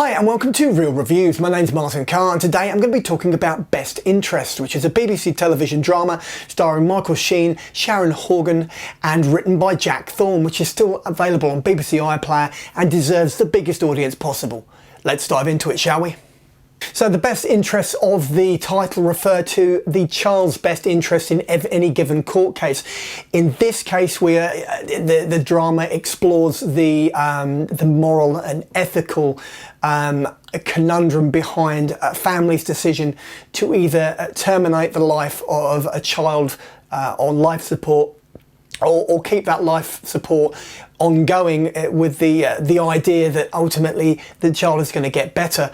Hi and welcome to Real Reviews. My name's Martin Carr and today I'm going to be talking about Best Interest, which is a BBC television drama starring Michael Sheen, Sharon Horgan and written by Jack Thorne, which is still available on BBC iPlayer and deserves the biggest audience possible. Let's dive into it, shall we? So the best interests of the title refer to the child's best interest in any given court case. In this case, the drama explores the moral and ethical conundrum behind a family's decision to either terminate the life of a child on life support or keep that life support ongoing with the idea that ultimately the child is going to get better.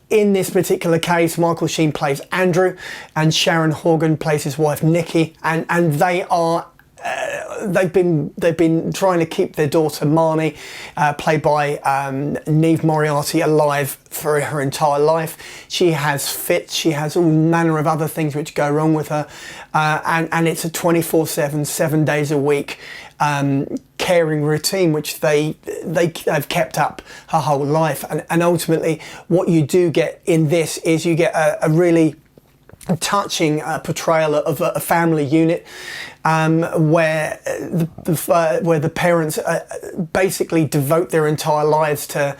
In this particular case, Michael Sheen plays Andrew and Sharon Horgan plays his wife Nicci, and they are they've been trying to keep their daughter Marnie, played by Niamh Moriarty, alive for her entire life. She has fits, she has all manner of other things which go wrong with her, and it's a 24/7, 7 days a week caring routine which they've kept up her whole life. And ultimately what you do get in this is you get a really touching portrayal of a family unit where the parents basically devote their entire lives to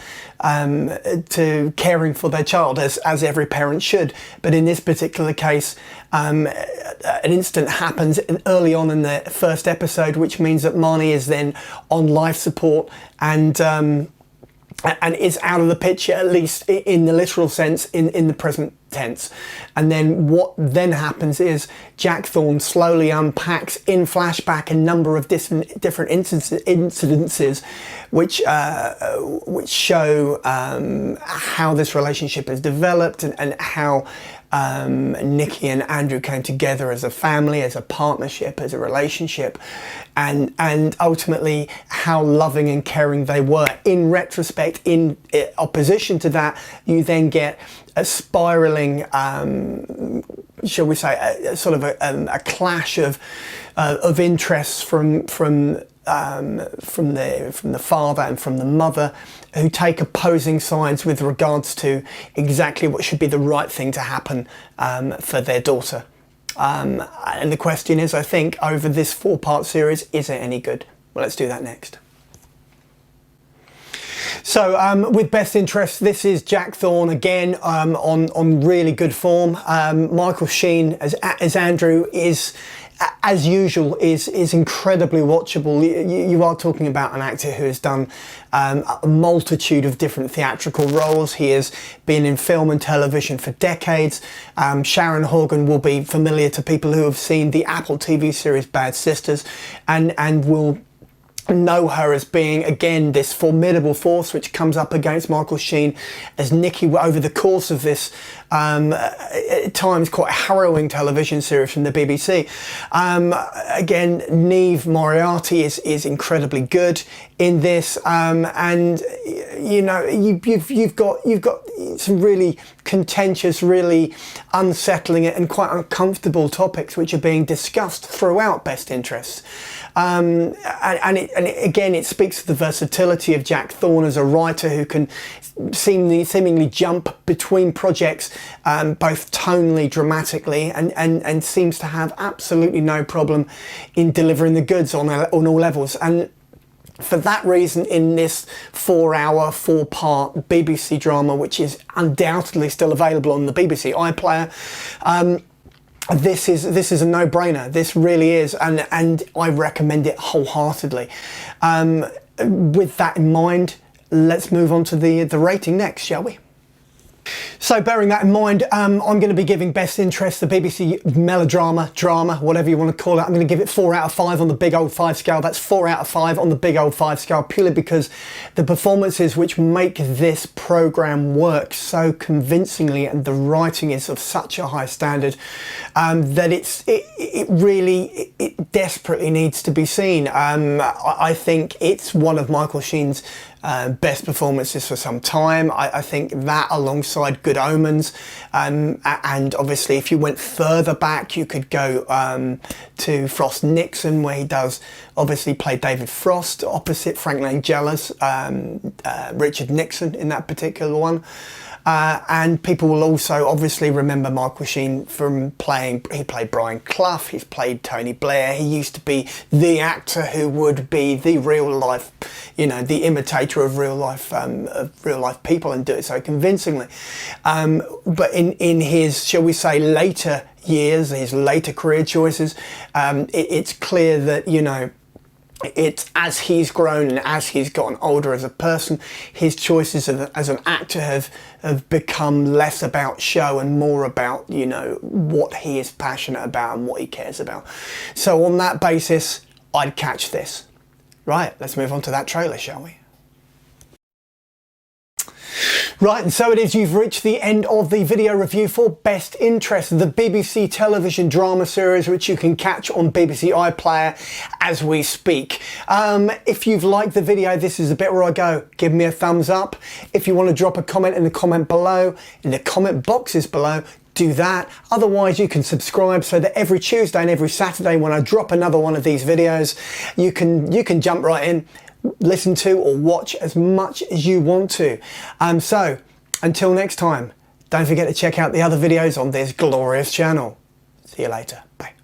caring for their child, as every parent should. But in this particular case, an incident happens early on in the first episode, which means that Marnie is then on life support and is out of the picture, at least in the literal sense, in the present tense. And then what then happens is Jack Thorne slowly unpacks in flashback a number of different incidences which show how this relationship has developed and how Nicci and Andrew came together as a family, as a partnership, as a relationship, and ultimately how loving and caring they were. In retrospect, in opposition to that, you then get a spiraling, shall we say, a sort of a clash of interests from the father and from the mother, who take opposing sides with regards to exactly what should be the right thing to happen for their daughter. And the question is, I think, over this 4-part series, is it any good? Well, let's do that next. So with Best Interest, this is Jack Thorne again on really good form. Michael Sheen as Andrew is, as usual, is incredibly watchable. You are talking about an actor who has done a multitude of different theatrical roles. He has been in film and television for decades. Sharon Horgan will be familiar to people who have seen the Apple TV series Bad Sisters, and will know her as being, again, this formidable force which comes up against Michael Sheen as Nicci over the course of this at times quite harrowing television series from the BBC. Again, Niamh Moriarty is incredibly good in this, and you know, you've got some really contentious, really unsettling and quite uncomfortable topics which are being discussed throughout Best Interests. And again, it speaks to the versatility of Jack Thorne as a writer who can seemingly jump between projects, both tonally, dramatically, and seems to have absolutely no problem in delivering the goods on all levels. And for that reason, in this 4-hour, 4-part BBC drama, which is undoubtedly still available on the BBC iPlayer, this is a no-brainer. This really is, and I recommend it wholeheartedly. With that in mind, let's move on to the rating next, shall we? So bearing that in mind, I'm going to be giving Best Interest, the BBC melodrama, drama, whatever you want to call it, I'm going to give it 4 out of 5 on the big old 5 scale. That's 4 out of 5 on the big old 5 scale, purely because the performances which make this programme work so convincingly, and the writing is of such a high standard, that it really desperately needs to be seen. I think it's one of Michael Sheen's best performances for some time. I think that alongside Good Omens, and obviously if you went further back you could go to Frost Nixon, where he does obviously play David Frost opposite Frank Langella's Richard Nixon in that particular one. And people will also obviously remember Michael Sheen from he played Brian Clough, he's played Tony Blair, he used to be the actor who would be the real life, you know, the imitator of real life people, and do it so convincingly. But in his, shall we say, later years, his later career choices, it's clear that, you know, it's as he's grown and as he's gotten older as a person, his choices as an actor have become less about show and more about, you know, what he is passionate about and what he cares about. So on that basis, I'd catch this. Right, let's move on to that trailer, shall we? Right, and so it is, you've reached the end of the video review for Best Interest, the BBC television drama series which you can catch on BBC iPlayer as we speak. If you've liked the video, this is the bit where I go, give me a thumbs up. If you want to drop a comment in the comment below, in the comment boxes below, do that. Otherwise you can subscribe so that every Tuesday and every Saturday when I drop another one of these videos, you can jump right in, listen to or watch as much as you want to. So until next time, don't forget to check out the other videos on this glorious channel. See you later. Bye.